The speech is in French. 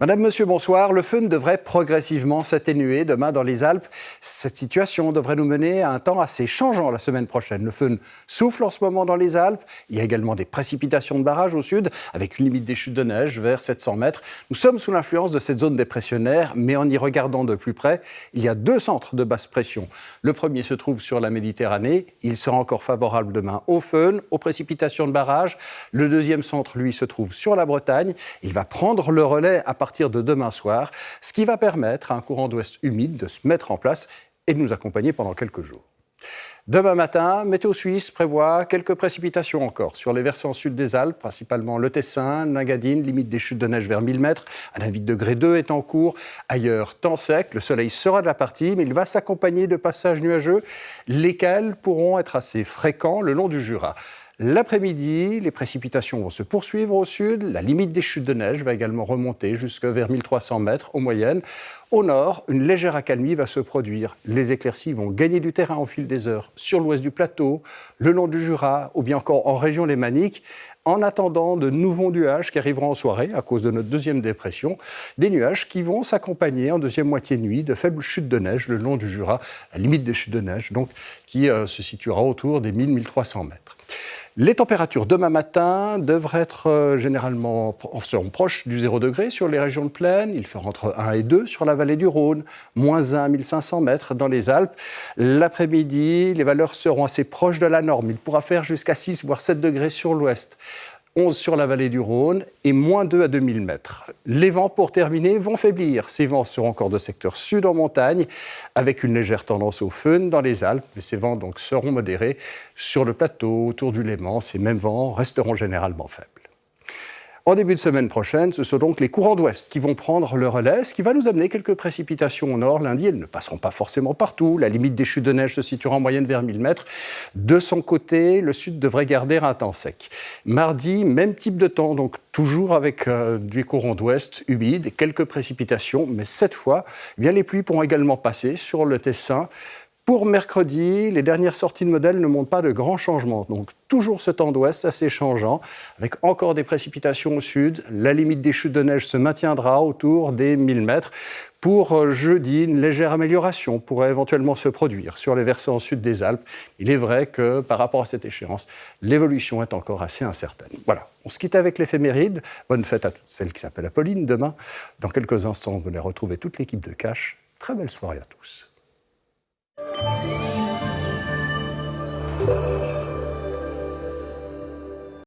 Madame, Monsieur, bonsoir. Le feu devrait progressivement s'atténuer demain dans les Alpes. Cette situation devrait nous mener à un temps assez changeant la semaine prochaine. Le feu souffle en ce moment dans les Alpes. Il y a également des précipitations de barrage au sud, avec une limite des chutes de neige vers 700 mètres. Nous sommes sous l'influence de cette zone dépressionnaire, mais en y regardant de plus près, il y a deux centres de basse pression. Le premier se trouve sur la Méditerranée. Il sera encore favorable demain au feu, aux précipitations de barrage. Le deuxième centre, lui, se trouve sur la Bretagne. Il va prendre le relais à partir de demain soir, ce qui va permettre à un courant d'ouest humide de se mettre en place et de nous accompagner pendant quelques jours. Demain matin, Météo Suisse prévoit quelques précipitations encore sur les versants sud des Alpes, principalement le Tessin, l'Engadine, limite des chutes de neige vers 1000 mètres. Un avis de degré 2 est en cours. Ailleurs, temps sec, le soleil sera de la partie, mais il va s'accompagner de passages nuageux, lesquels pourront être assez fréquents le long du Jura. L'après-midi, les précipitations vont se poursuivre au sud. La limite des chutes de neige va également remonter jusque vers 1300 mètres en moyenne. Au nord, une légère accalmie va se produire. Les éclaircies vont gagner du terrain au fil des heures sur l'ouest du plateau, le long du Jura ou bien encore en région lémanique, en attendant de nouveaux nuages qui arriveront en soirée à cause de notre deuxième dépression. Des nuages qui vont s'accompagner en deuxième moitié de nuit de faibles chutes de neige le long du Jura, la limite des chutes de neige donc, qui se situera autour des 1000-1300 mètres. Les températures demain matin devraient être seront proches du 0 degré sur les régions de plaine. Il fera entre 1 et 2 sur la vallée du Rhône, moins 1 à 1500 mètres dans les Alpes. L'après-midi, les valeurs seront assez proches de la norme. Il pourra faire jusqu'à 6 voire 7 degrés sur l'ouest. 11 sur la vallée du Rhône et moins 2 à 2000 mètres. Les vents, pour terminer, vont faiblir. Ces vents seront encore de secteur sud en montagne, avec une légère tendance au föhn dans les Alpes. Mais ces vents donc seront modérés sur le plateau, autour du Léman. Ces mêmes vents resteront généralement faibles. En début de semaine prochaine, ce sont donc les courants d'ouest qui vont prendre le relais, ce qui va nous amener quelques précipitations au nord. Lundi, elles ne passeront pas forcément partout. La limite des chutes de neige se situera en moyenne vers 1000 mètres. De son côté, le sud devrait garder un temps sec. Mardi, même type de temps, donc toujours avec du courant d'ouest humide, quelques précipitations, mais cette fois, les pluies pourront également passer sur le Tessin. Pour mercredi, les dernières sorties de modèles ne montrent pas de grands changements. Donc toujours ce temps d'ouest assez changeant, avec encore des précipitations au sud. La limite des chutes de neige se maintiendra autour des 1000 mètres. Pour jeudi, une légère amélioration pourrait éventuellement se produire sur les versants sud des Alpes. Il est vrai que par rapport à cette échéance, l'évolution est encore assez incertaine. Voilà, on se quitte avec l'éphéméride. Bonne fête à toutes celles qui s'appellent Apolline demain. Dans quelques instants, vous allez retrouver toute l'équipe de Cash. Très belle soirée à tous.